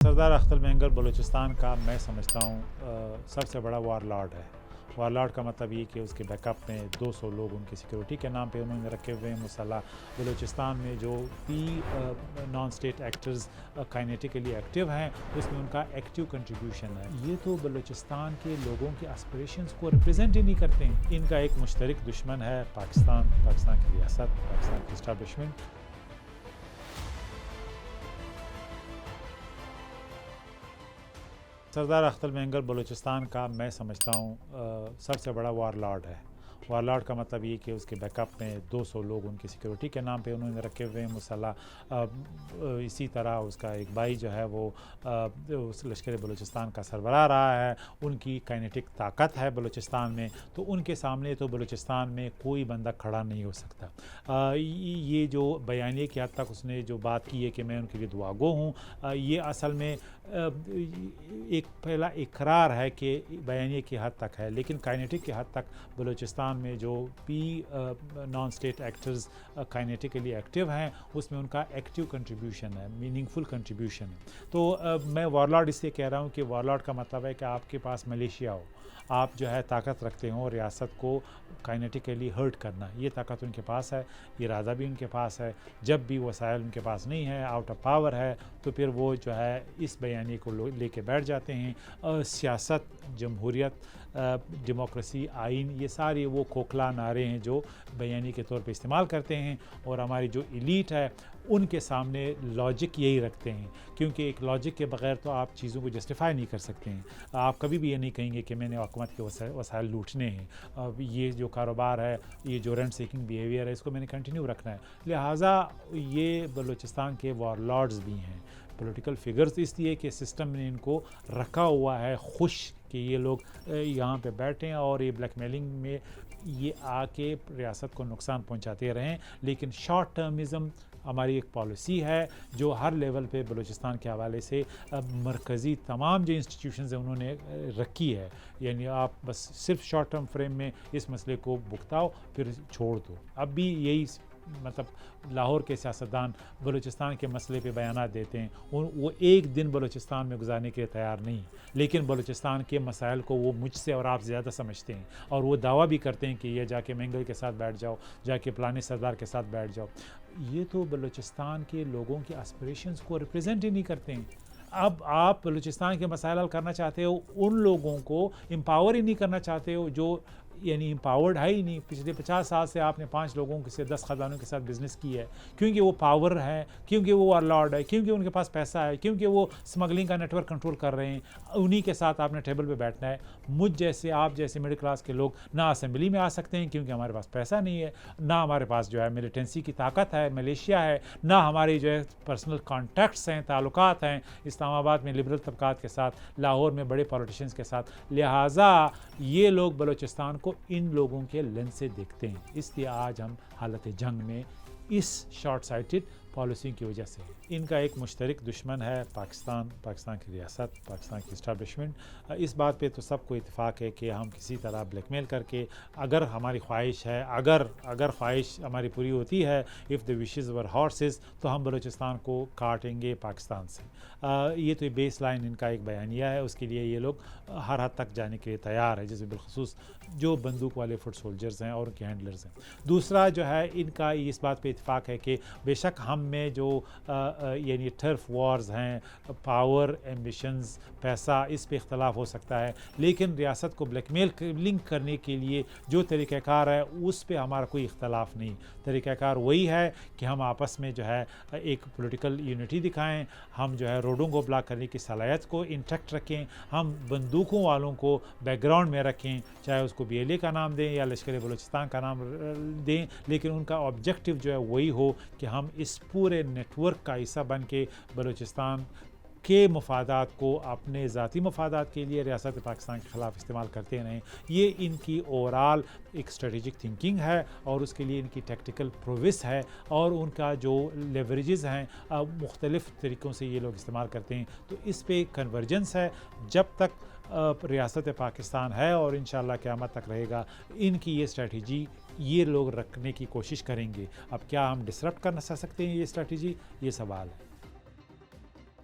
सरदार अख्तर मेंगल बलूचिस्तान का मैं समझता हूँ सबसे बड़ा वारलॉर्ड है। वारलॉर्ड का मतलब ये कि उसके बैकअप में 200 लोग उनकी सिक्योरिटी के नाम पे उन्होंने रखे हुए हैं मुसल्लह। बलूचिस्तान में जो भी non state actors kinetically active हैं उसमें उनका एक्टिव कंट्रीब्यूशन है। ये तो बलूचिस्तान के लोगों के एस्पिरेशंस को रिप्रेजेंट ही नहीं करते हैं। इनका एक मुश्तरक दुश्मन है पाकिस्तान की रियासत, पाकिस्तान की इस्टेब्लिशमेंट। सरदार अख्तर मेंगल बलूचिस्तान का मैं समझता हूँ सबसे बड़ा वारलॉर्ड है। वारलॉर्ड का मतलब ये कि उसके बैकअप में 200 लोग उनकी सिक्योरिटी के नाम पे उन्होंने रखे हुए हैं मुसल्लह। इसी तरह उसका एक भाई जो है वो उस लश्कर बलूचिस्तान का सरबराह रहा है। उनकी काइनेटिक ताकत है बलूचिस्तान में, तो उनके सामने तो बलूचिस्तान में कोई बंदा खड़ा नहीं हो सकता। ये जो बयानिए की हद तक उसने जो बात की है कि मैं उनके लिए दुआगो हूँ, ये असल में एक पहला इकरार है कि बयानिए की हद तक है, लेकिन काइनेटिक की हद तक बलूचिस्तान में जो भी non state actors kinetically active हैं उसमें उनका एक्टिव कंट्रीब्यूशन है, मीनिंगफुल कंट्रीब्यूशन है। तो मैं वारलॉर्ड इसलिए कह रहा हूँ कि वारलॉर्ड का मतलब है कि आपके पास मलेशिया हो, आप जो है ताकत रखते हो रियासत को काइनेटिकली हर्ट करना, ये ताकत उनके पास है, इरादा भी उनके पास है। जब भी वसाइल उनके पास नहीं है, आउट ऑफ पावर है, तो फिर वो जो है इस बयानी को लेके बैठ जाते हैं। सियासत, जमहूरियत, डेमोक्रेसी, आइन, ये सारे वो खोखला नारे हैं जो बयानी के तौर पे इस्तेमाल करते हैं। और हमारी जो एलीट है उनके सामने लॉजिक यही रखते हैं, क्योंकि एक लॉजिक के बगैर तो आप चीज़ों को जस्टिफाई नहीं कर सकते हैं। आप कभी भी ये नहीं कहेंगे कि मैंने हुकूमत के वसाइल लूटने हैं, अब ये जो कारोबार है, ये जो रेंट सीकिंग बिहेवियर है, इसको मैंने कंटिन्यू रखना है। लिहाजा ये बलूचिस्तान के वारलॉर्ड्स भी हैं, पॉलिटिकल फिगर्स इसलिए कि सिस्टम ने इनको रखा हुआ है खुश कि ये लोग यहाँ पे बैठे हैं और ये ब्लैकमेलिंग में ये आके रियासत को नुकसान पहुँचाते रहें। लेकिन शॉर्ट टर्मिज़म हमारी एक पॉलिसी है जो हर लेवल पे बलूचिस्तान के हवाले से मरकज़ी तमाम जो इंस्टीट्यूशंस हैं उन्होंने रखी है। यानी आप बस सिर्फ शॉर्ट टर्म फ्रेम में इस मसले को भुगताओ फिर छोड़ दो। अब भी यही मतलब लाहौर के सियासतदान बलूचिस्तान के मसले पे बयानात देते हैं, वो एक दिन बलूचिस्तान में गुजारने के लिए तैयार नहीं, लेकिन बलूचिस्तान के मसाइल को वो मुझसे और आप ज़्यादा समझते हैं। और वो दावा भी करते हैं कि ये जाके मेंगल के साथ बैठ जाओ, जाके फलाने सरदार के साथ बैठ जाओ। ये तो बलूचिस्तान के लोगों के एस्पिरेशंस को रिप्रेजेंट ही नहीं करते हैं। अब आप बलूचिस्तान के मसाइल हल करना चाहते हो, उन लोगों को एम्पावर ही नहीं करना चाहते हो जो यानी एम्पावर्ड है ही नहीं। पिछले 50 साल से आपने 5 लोगों से 10 ख़जानों के साथ बिज़नेस की है, क्योंकि वो पावर है, क्योंकि वो वारलॉर्ड है, क्योंकि उनके पास पैसा है, क्योंकि वो स्मगलिंग का नेटवर्क कंट्रोल कर रहे हैं। उन्हीं के साथ आपने टेबल पे बैठना है। मुझ जैसे, आप जैसे मिडिल क्लास के लोग ना असेंबली में आ सकते हैं क्योंकि हमारे पास पैसा नहीं है, ना हमारे पास जो है मिलिटेंसी की ताकत है, मलेशिया है, ना हमारे जो है पर्सनल कॉन्टैक्ट्स हैं, ताल्लुकात हैं इस्लामाबाद में लिबरल तबकात के साथ, लाहौर में बड़े पॉलिटिशियंस के साथ। लिहाजा ये लोग बलूचिस्तान को इन लोगों के लेंस से देखते हैं, इसलिए आज हम हालत जंग में इस शॉर्ट साइटेड पॉलिसी की वजह से। इनका एक मुश्तरक दुश्मन है पाकिस्तान की रियासत, पाकिस्तान की इस्टेब्लिशमेंट। इस बात पे तो सबको इत्तेफाक है कि हम किसी तरह ब्लैकमेल करके, अगर हमारी ख्वाहिश है, अगर ख्वाहिश हमारी पूरी होती है, if the wishes were horses, तो हम बलूचिस्तान को काटेंगे पाकिस्तान से। ये तो बेस लाइन इनका एक बयानिया है, उसके लिए ये लोग हर हद तक जाने के लिए तैयार है, जैसे बिलखसूस जो बंदूक वाले फुट सोल्जर्स हैं और उनके हैंडलर्स हैं। दूसरा जो है इनका इस बात पे इत्तेफाक है कि बेशक हम में जो यानी टर्फ वॉर्स हैं, पावर, एम्बिशंस, पैसा, इस पे इख्तलाफ हो सकता है, लेकिन रियासत को ब्लैकमेलिंग करने के लिए जो तरीक़ाकार है उस पे हमारा कोई इख्तलाफ नहीं। तरीक़ाकार वही है कि हम आपस में जो है एक पॉलिटिकल यूनिटी दिखाएं, हम जो है रोडों को ब्लॉक करने की सलाहियत को इंटैक्ट रखें, हम बंदूकों वालों को बैकग्राउंड में रखें, चाहे उसको BLA का नाम दें या लश्कर बलूचिस्तान का नाम दें, लेकिन उनका ऑब्जेक्टिव जो है वही हो कि हम इस पूरे नेटवर्क का हिस्सा बन के बलूचिस्तान के मफादात को अपने ज़ाती मफादात के लिए रियासत पाकिस्तान के ख़िलाफ़ इस्तेमाल करते रहें। ये इनकी ओवरऑल एक स्ट्रेटेजिक थिंकिंग है और उसके लिए इनकी टैक्टिकल प्रोविस है और उनका जो लेवरेजेस हैं मुख्तलिफ़ तरीक़ों से ये लोग इस्तेमाल करते हैं। तो इस पे कन्वर्जेंस है। जब तक रियासत पाकिस्तान है और इंशाअल्लाह क़यामत तक रहेगा, इनकी ये स्ट्रेटजी ये लोग रखने की कोशिश करेंगे। अब क्या हम डिसरप्ट कर सकते हैं ये स्ट्रेटजी, ये सवाल है।